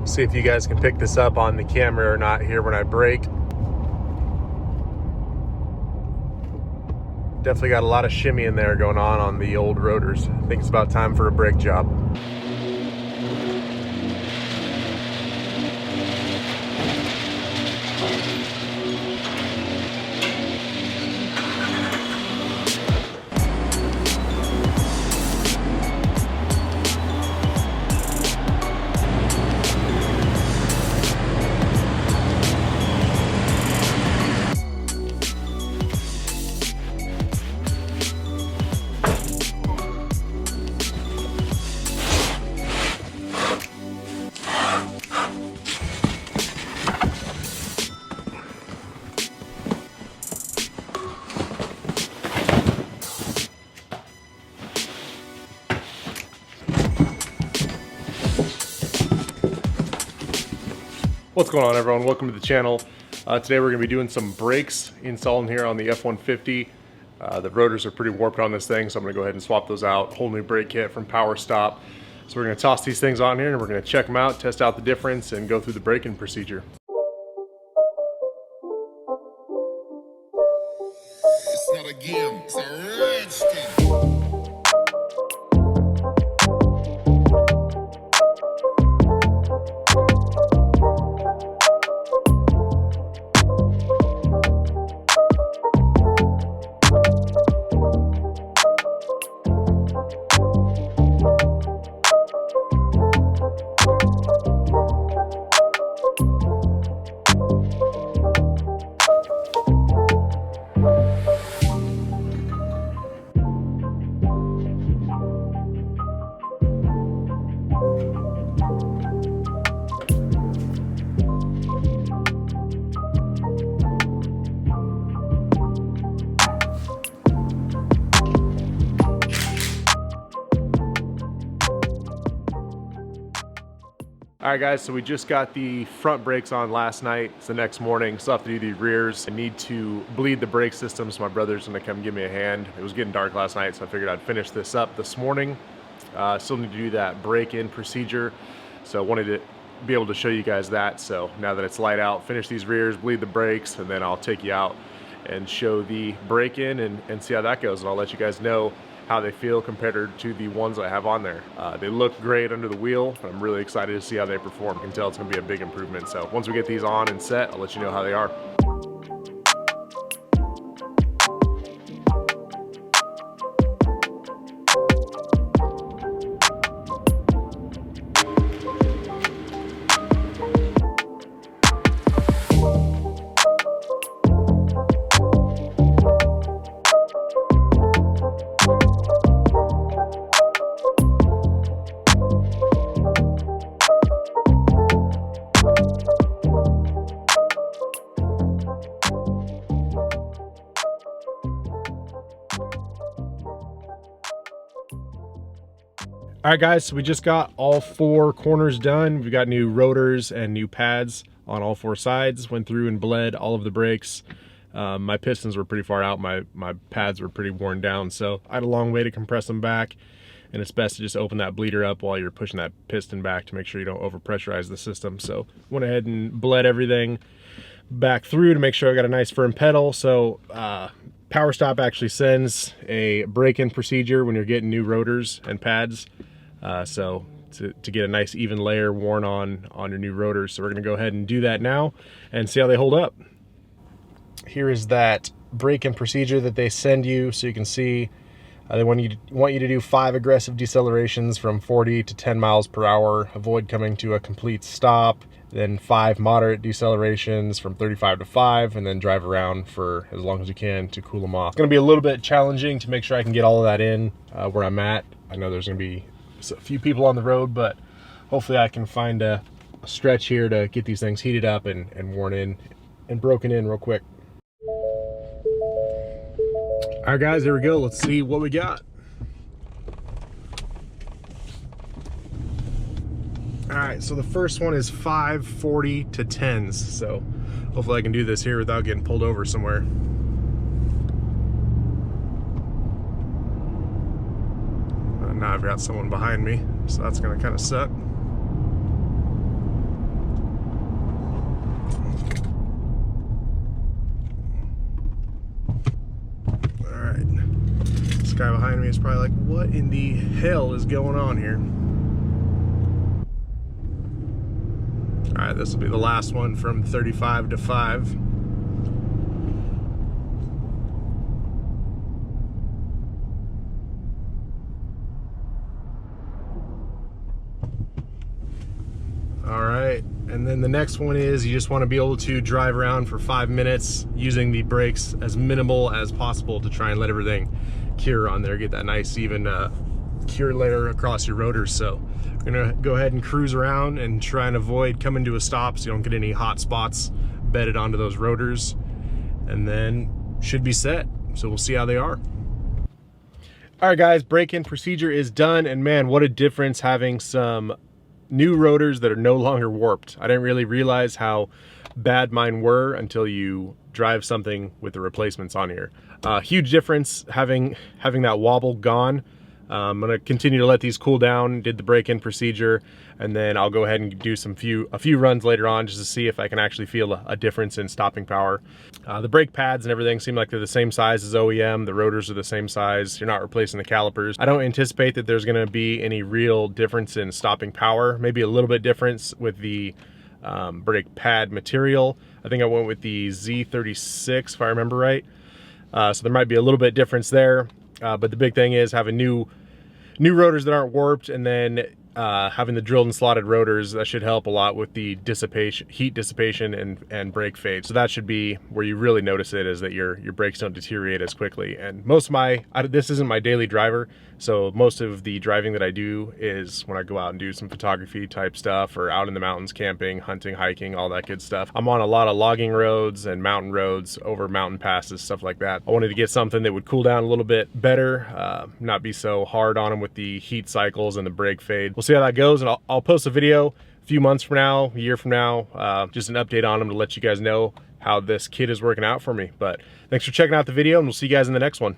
See if you guys can pick this up on the camera or not here when I brake. Definitely got a lot of shimmy in there going on the old rotors. I think it's about time for a brake job. What's going on, everyone? Welcome to the channel. Today we're going to be doing some brakes installing here on the F150. The rotors are pretty warped on this thing, so I'm going to go ahead and swap those out. Whole new brake kit from powerstop. So we're going to toss these things on here and we're going to check them out, test out the difference, and go through the braking procedure. It's not a game, it's a rich thing. Alright guys, so we just got the front brakes on last night. It's the next morning, still have to do the rears. I need to bleed the brake system, so my brother's gonna come give me a hand. It was getting dark last night, so I figured I'd finish this up this morning. Still need to do that break-in procedure, so I wanted to be able to show you guys that. So now that it's light out, finish these rears, bleed the brakes, and then I'll take you out and show the break-in and see how that goes, and I'll let you guys know how they feel compared to the ones I have on there. They look great under the wheel. I'm really excited to see how they perform. I can tell it's gonna be a big improvement. So once we get these on and set, I'll let you know how they are. All right guys, so we just got all four corners done. We've got new rotors and new pads on all four sides. Went through and bled all of the brakes. My pistons were pretty far out. My pads were pretty worn down, so I had a long way to compress them back, and it's best to just open that bleeder up while you're pushing that piston back to make sure you don't overpressurize the system. So went ahead and bled everything back through to make sure I got a nice firm pedal. So powerstop actually sends a break-in procedure when you're getting new rotors and pads. So to get a nice even layer worn on your new rotors. So we're gonna go ahead and do that now and see how they hold up. Here is that break-in procedure that they send you, so you can see they want you to do 5 aggressive decelerations from 40 to 10 miles per hour, avoid coming to a complete stop, then 5 moderate decelerations from 35 to 5, and then drive around for as long as you can to cool them off. It's gonna be a little bit challenging to make sure I can get all of that in where I'm at. I know there's gonna be a few people on the road, but hopefully I can find a stretch here to get these things heated up and worn in and broken in real quick. All right guys, here we go. Let's see what we got. All right, so the first one is 5 40 to 10s. So hopefully I can do this here without getting pulled over somewhere. Now I've got someone behind me, so that's gonna kind of suck. guy behind me is probably like, what in the hell is going on here? All right, this will be the last one from 35 to 5. All right, and then the next one is you just want to be able to drive around for 5 minutes using the brakes as minimal as possible to try and let everything cure on there, get that nice even cure layer across your rotors. So we're gonna go ahead and cruise around and try and avoid coming to a stop so you don't get any hot spots bedded onto those rotors, and then should be set. So we'll see how they are. All right guys, break-in procedure is done, and man, what a difference having some new rotors that are no longer warped. I didn't really realize how bad mine were until you drive something with the replacements on here. Huge difference having that wobble gone. I'm gonna continue to let these cool down, did the break-in procedure, and then I'll go ahead and do a few runs later on just to see if I can actually feel a difference in stopping power. The brake pads and everything seem like they're the same size as OEM. The rotors are the same size. You're not replacing the calipers. I don't anticipate that there's gonna be any real difference in stopping power. Maybe a little bit difference with the brake pad material. I think I went with the Z36 if I remember right. So there might be a little bit difference there. But the big thing is having new rotors that aren't warped, and then having the drilled and slotted rotors. That should help a lot with the heat dissipation and brake fade. So that should be where you really notice it, is that your brakes don't deteriorate as quickly. And most of this isn't my daily driver, so most of the driving that I do is when I go out and do some photography type stuff, or out in the mountains camping, hunting, hiking, all that good stuff. I'm on a lot of logging roads and mountain roads, over mountain passes, stuff like that. I wanted to get something that would cool down a little bit better, not be so hard on them with the heat cycles and the brake fade. We'll see how that goes, and I'll post a video a few months from now, a year from now, just an update on them to let you guys know how this kit is working out for me. But thanks for checking out the video, and we'll see you guys in the next one.